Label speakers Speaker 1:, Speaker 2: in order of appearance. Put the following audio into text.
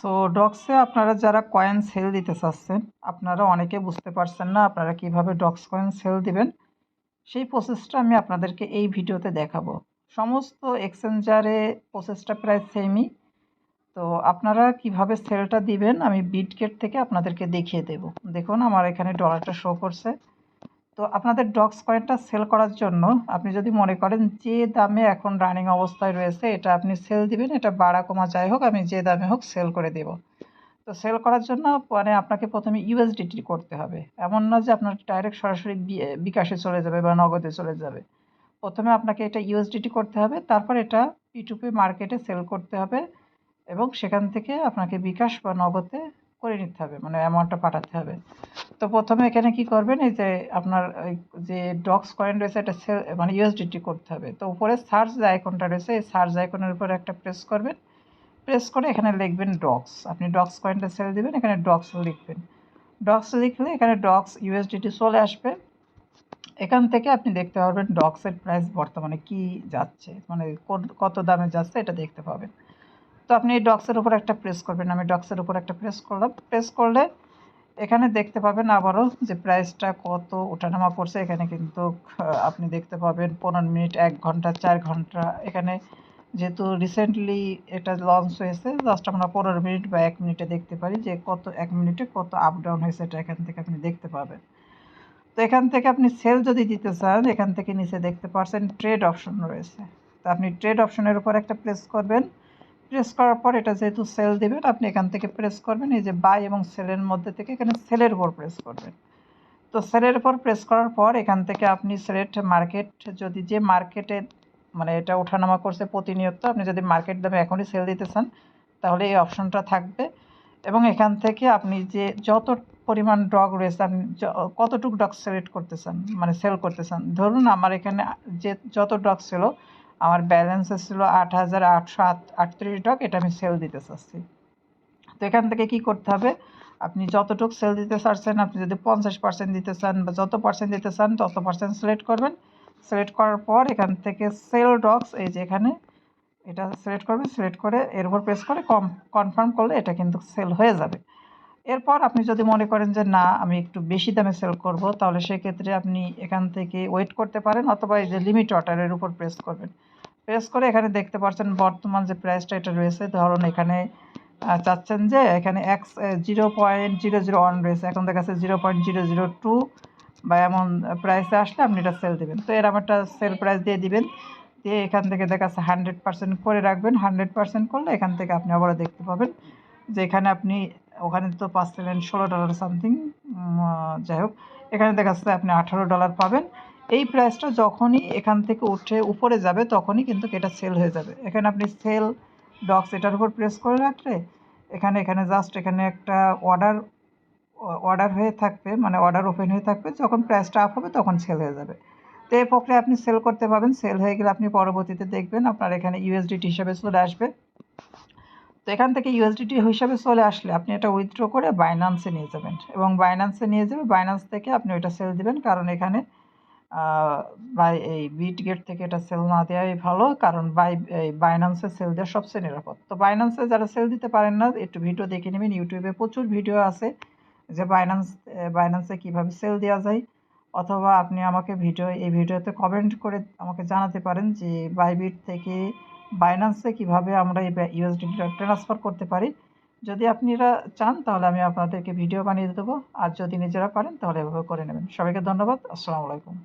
Speaker 1: So ডক্সে আপনারা যারা coin sell দিতে চাচ্ছেন, আপনারা অনেকে বুঝতে পারছেন না আপনারা কিভাবে ডক্স কয়েন সেল দিবেন। সেই প্রসেসটা আমি আপনাদেরকে এই ভিডিওতে দেখাবো। সমস্ত এক্সচেঞ্জারে প্রসেসটা প্রায় সেমই। তো আপনারা কিভাবে সেলটা দিবেন আমি বিটগেট থেকে আপনাদেরকে দেখিয়ে দেব। দেখুন আমার এখানে ডলারটা শো করছে। তো আপনাদের ডক্স কয়েনটা সেল করার জন্য আপনি যদি মনে করেন যে দামে এখন রানিং অবস্থায় রয়েছে এটা আপনি সেল দিবেন, এটা বাড়া কমা যাই হোক আমি যে দামে হোক সেল করে দেব। তো সেল করার জন্য মানে আপনাকে প্রথমে ইউএসডিটি করতে হবে। এমন না যে আপনার ডাইরেক্ট সরাসরি বিকাশে চলে যাবে বা নগদে চলে যাবে। প্রথমে আপনাকে এটা ইউএসডিটি করতে হবে, তারপর এটা P2P মার্কেটে সেল করতে হবে এবং সেখান থেকে আপনাকে বিকাশ বা নগদে করে নিতে হবে, মানে অ্যামাউন্টটা পাঠাতে হবে। তো প্রথমে এখানে কি করবেন, এই যে আপনার ওই যে ডক্স কয়েন রয়েছে এটা সেল মানে ইউএসডিটি করতে হবে। তো উপরে সার্চ যে আইকনটা রয়েছে এই সার্চ আইকনের উপর একটা প্রেস করবেন, প্রেস করে এখানে লিখবেন ডক্স। আপনি ডক্স কয়েনটা সেল দিবেন, এখানে ডক্স লিখবেন। ডক্স লিখলে এখানে ডক্স ইউএসডিটি চলে আসবে। এখান থেকে আপনি দেখতে পারবেন ডক্সের প্রাইস বর্তমানে কি যাচ্ছে, মানে কত দামে যাচ্ছে এটা দেখতে পাবেন। তো আপনি এই ডক্সের উপর একটা প্রেস করবেন, আমি ডক্সের উপর একটা প্রেস করলাম। প্রেস করলে এখানে দেখতে পাবেন আবারও যে প্রাইসটা কত ওঠানামা করছে। এখানে কিন্তু আপনি দেখতে পাবেন 15 মিনিট, 1 ঘন্টা, 4 ঘন্টা। এখানে যেহেতু রিসেন্টলি এটা লঞ্চ হয়েছে, জাস্ট আমরা 15 মিনিট বা 1 মিনিটে দেখতে পারি যে কত 1 মিনিটে কত আপ ডাউন হয়েছে, এটা এখান থেকে আপনি দেখতে পাবেন। তো এখান থেকে আপনি সেল যদি দিতে চান এখান থেকে নিচে দেখতে পাচ্ছেন ট্রেড অপশন রয়েছে। তো আপনি ট্রেড অপশনের উপর একটা প্রেস করবেন। প্রেস করার পর এটা যেহেতু সেল দেবেন আপনি এখান থেকে প্রেস করবেন, এই যে বাই এবং সেলের মধ্যে থেকে এখানে সেলের উপর প্রেস করবেন। তো সেলের উপর প্রেস করার পর এখান থেকে আপনি সিলেক্ট মার্কেট, যদি যে মার্কেটে মানে এটা ওঠানামা করছে প্রতিনিয়ত, আপনি যদি মার্কেট দামে এখনই সেল দিতে চান তাহলে এই অপশনটা থাকবে। এবং এখান থেকে আপনি যে যত পরিমাণ ডগ রয়েছে আপনি কতটুকু ডগ সিলেক্ট করতে চান, মানে সেল করতে চান। ধরুন আমার এখানে যে যত ডগ ছিল আমার ব্যালেন্সে ছিল 8,838 ডগ, এটা আমি সেল দিতে চাচ্ছি। তো এখান থেকে কি করতে হবে, আপনি যতটুকু সেল দিতে চাচ্ছেন, আপনি যদি 50% দিতে চান বা যত পার্সেন্ট দিতে চান তত পার্সেন্ট সিলেক্ট করবেন। সিলেক্ট করার পর এখান থেকে সেল ডগস, এই যে এখানে এটা সিলেক্ট করবেন। সিলেক্ট করে এর উপর প্রেস করে কনফার্ম করলে এটা কিন্তু সেল হয়ে যাবে। এরপর আপনি যদি মনে করেন যে না আমি একটু বেশি দামে সেল করব, তাহলে সেক্ষেত্রে আপনি এখান থেকে ওয়েট করতে পারেন, অথবা এই যে লিমিট অর্ডারের উপর প্রেস করবেন। প্রেস করে এখানে দেখতে পাচ্ছেন বর্তমান যে প্রাইসটা এটা রয়েছে, ধরুন এখানে চাচ্ছেন যে এখানে এক্স 0.001 রয়েছে, এখন দেখাচ্ছে 0.002 বা এমন প্রাইসে আসলে আপনি এটা সেল দেবেন। তো এরকম একটা সেল প্রাইস দিয়ে দিবেন, দিয়ে এখান থেকে দেখাচ্ছে 100% করে রাখবেন। 100% করলে এখান থেকে আপনি আবারও দেখতে পাবেন যে এখানে আপনি ওখানে তো পাচ্ছিলেন $16 সামথিং, যাই হোক এখানে দেখাচ্ছে আপনি $18 পাবেন। এই প্রাইসটা যখনই এখান থেকে উঠে উপরে যাবে তখনই কিন্তু এটা সেল হয়ে যাবে। এখানে আপনি সেল ডক্স এটার উপর প্রেস করে রাখলে এখানে এখানে জাস্ট এখানে একটা অর্ডার হয়ে থাকবে, মানে অর্ডার ওপেন হয়ে থাকবে, যখন প্রাইসটা আপ হবে তখন সেল হয়ে যাবে। তো এই প্রক্রিয়া আপনি সেল করতে পারবেন। সেল হয়ে গেলে আপনি পরবর্তীতে দেখবেন আপনার এখানে ইউএসডিটি হিসাবে চলে আসবে। তো এখান থেকে ইউএসডিটি হিসাবে চলে আসলে আপনি এটা উইথড্র করে বাইন্যান্সে নিয়ে যাবেন, এবং বাইন্যান্সে নিয়ে যাবে, বাইন্যান্স থেকে আপনি ওইটা সেল দিবেন। কারণ এখানে এই বিটগেট থেকে এটা সেল না দেওয়াই ভালো, কারণ এই বাইন্যান্সে সেল দেওয়া সবচেয়ে নিরাপদ। তো বাইন্যান্সে যারা সেল দিতে পারেন না একটু ভিডিও দেখে নেবেন, ইউটিউবে প্রচুর ভিডিও আছে যে বাইন্যান্সে কীভাবে সেল দেওয়া যায়। অথবা আপনি আমাকে এই ভিডিওতে কমেন্ট করে আমাকে জানাতে পারেন যে বাইবিট থেকে বাইন্যান্সে কীভাবে আমরা এই ইউএসডিটা ট্রান্সফার করতে পারি। যদি আপনারা চান তাহলে আমি আপনাদেরকে ভিডিও বানিয়ে দেবো, আর যদি নিজেরা পারেন তাহলে এভাবে করে নেবেন। সবাইকে ধন্যবাদ। আসসালামু আলাইকুম।